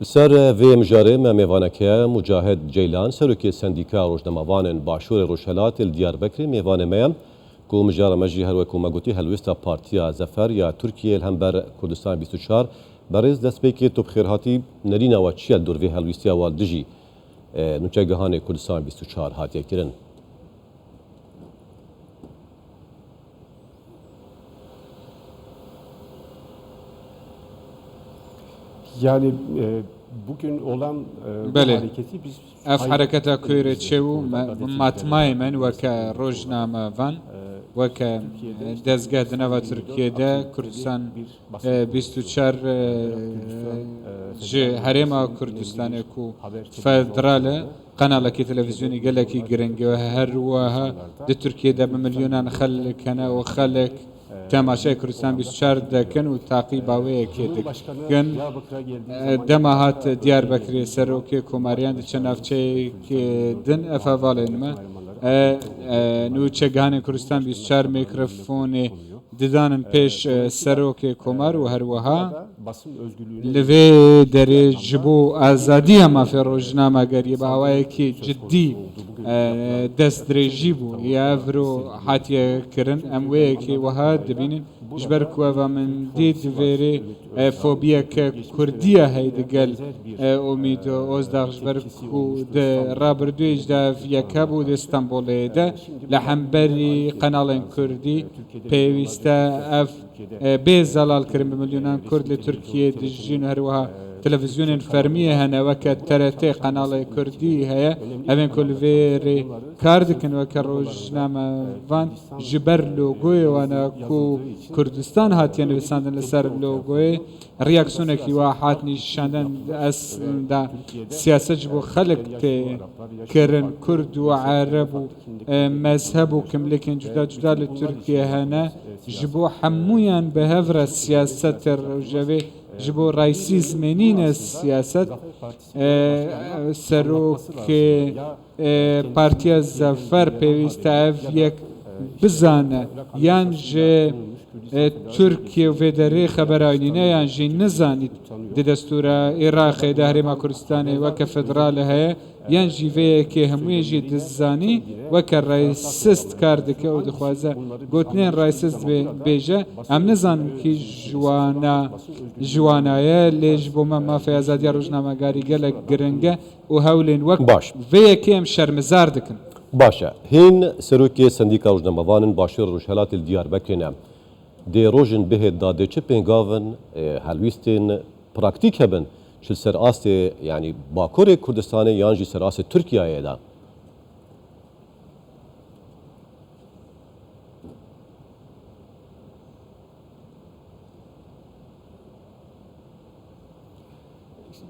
سر وی مجاره میوانکه مجاهد جیلان سروکی سندیکا روزنامه‌وان باشور روشهلات دیاربکر میوان میم کو مجاره مجی هر وکو مگوتی هلوستا پارتیا زفر یا ترکیه الهمبر کردستان 24 برز دست پیکی تو بخیرهاتی نرینا و چیل دور وی هلوستیا والدجی نوچه گهان کردستان 24 هاتیه کرن. Yani bugün olan bu hareketi biz اف حركة كويرة تشو ماتماي من وكا روجنامة فان وكا دزگاه نوا تركيا دا كردستان 24 جي هريما كردستان كو فدرالة قناة كي تلفزيوني قال لك يقرنجي وهروها دي تركيا دا بمليونان خلق هنا وخلق تماشای کردستان 24 دکن و تعقیب آوی کدک کن دماهات دیاربکری سروکی کماریان چنافچه که دن افعالن ما نو چگان کردستان 24 میکروفون دیدانن پیش سروکی کمار و هر وها لوی در جبو آزادی ما فی روزنامه گری با هوای کی جدی دست درجی بو یا فرو حتی کرن اموی کی وها دبینن جبر کوه من دید وری فوبیا که کردیه هید گل امید از داغ جبر کو د رابردویج دا فیا کابو د استانبول ده لحنبری قنال کردی پیوسته اف به زلال کرم بمليونان كرد لتركيا دجين هروها تلفزيون فرمية هنا وكا ترتي قناة كردي هيا أبين كل فيري كاردكن وكا روجنامة فان جبر لوغوي وانا كو كردستان هاتيان بساندن لسر لوغوي رياكسونك واحد نشاندن اس دا سياسة جبو خلق كرن كرد وعرب مذهب وكملكن جدا جدا لتركيا هنا جبو حمويان بهفر السياسة الرجوي جبو رايسيزمينين السياسة سروك بارتيا الزفر بيوستاف يك بزانه يانج تركيا وفيدري خبراينينا يانج نزانيت دي دستور عراق دهرما كردستان وكفدرال هي يانجي في كي هموي جي دزاني وكالرايسست كاردك او دخوازه قوتنين رايسست بيجا ام نزان كي جوانايا ليش بوما ما في ازاديا روجنامه غاري قالك گرنگه وهولين وك باش في كي ام شرمزار دكن باشا هين سروكي سنديكا روزنامه‌وان باشور روشهلات دیاربکر دی روژن به داده چه پنگاون هلویستین پراکتیک هبن چل سر آست یعنی باکور کردستان یانجی سر آست ترکیه دا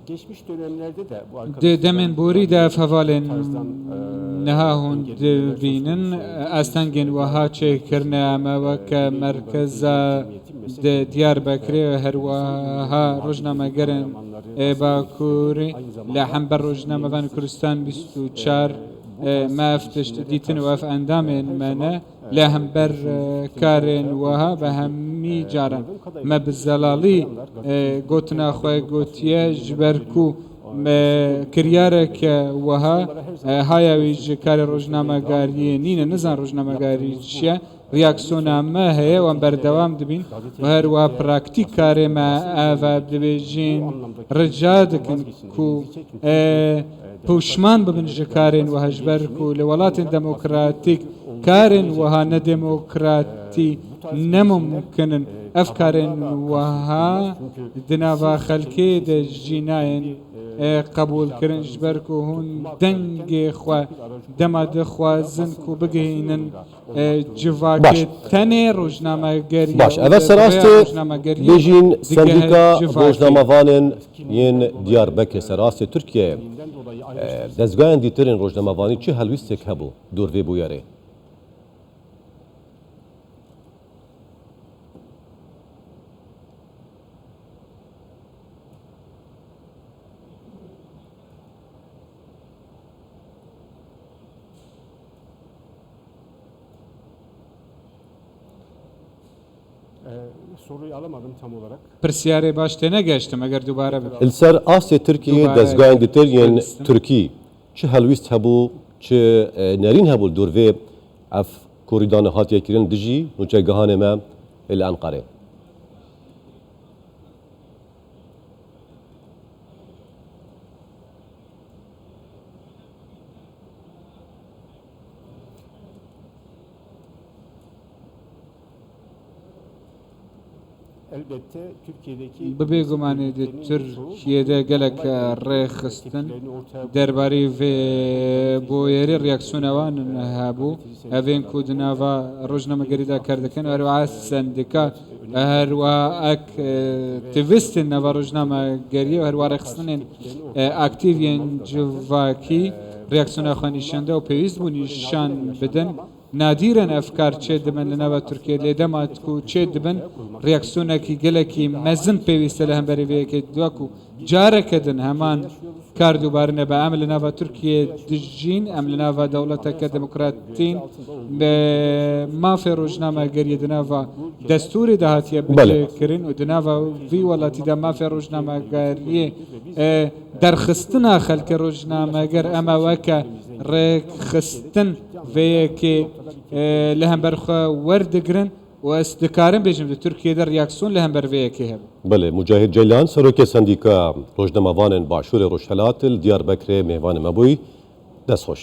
geçmiş dönemlerde de bu دمن بوري دا فوالن نهاهن دبینن استنگن وها چه کرنه اما وک مرکز دیار بکری هر وها روزنامه گرن باکوری لحن بر روزنامه وان کردستان 24 ما افتشت دیتن و اف اندام منه لهم بر کارن وها به همی جارن ما بزلالی گوتنا خواه گوتیه جبرکو کریارک وها هایا ویج کار روزنامه گاری نین نزان روزنامه گاری چیه ریاکسیون ما هی و بردوام دبین و هر و پراکتیک کار ما و دبیجین رجاد کن کو پوشمان ببن جکارن و هجبر کو لولات دموکراتیک کارن و ها ندموکراتی نممکنن افکارن و ها دنوا خلکی د جناین قبول کردن جبر کو هون دنگ خوا دما دخوازن کو بگینن جواکه تنه روزنامه گری باش اول سراست بیجین سندیکا روزنامه‌وان ین دیاربکر سراست ترکیه دزگاه دیترین روزنامه‌وانی چه هلویستک هبو دور وی بویاره Soruyu alamadım tam olarak. پرسیارێ باش تێ نەگەشتم ئەگەر دووبارە بێت. السر آسیا ترکیه دوباره دزگاهین دیتر یین کردستان. ترکی چه هلویست هبو چه نرین هبو دور و اف کوریدان هاتیه کرن دجی نوچه گهان ما الانقره Elbette Türkiye'deki ببێگومانێ تورکیەدا gelek ڕێخستن دەربارەی بۆیێری ریاکسیۆنەوان هەبوو ئەڤێن کو دناوا ڕۆژنامەگەریدا کاردەکەن هەروەها سندیکا هەروە ئەکتیڤیستن نەڤە ڕۆژنامەگەریە و هەروە ڕێخستنێن ئاکتیڤیان جڤاکی ریاکسیۆنە نیشاندا و پێویست بوو نیشان بدەن نادیرن ئەفکار چێ دەبن لە ناوە تورکیە لێدەمات و چێ دەبن ریاکسیۆنێکی gelekî mezin pêwîste li hemberî vêyekê dwak û carekedin heman kar dubarine be em li nava Tirkiyê dijîn em li nava dewleteke demokratîn mafê rojnamegeriyê di nava destûrê de hatiye bicêkirin û di nava vî welatî de mafê rojnamegeriyê derxistina xelkê rojnameger em e weke rêxistin vêyekê li hember xwe werdigirin و ez dikarim bêjim di Tirkiyeyê reaksiyon li hember vêyekê hebe. بله مجاهد جیلان سروکی سندیکا روزنامه‌وان باشور روشهلات دiyarbekirê mêvanê me bûyî dest xweş.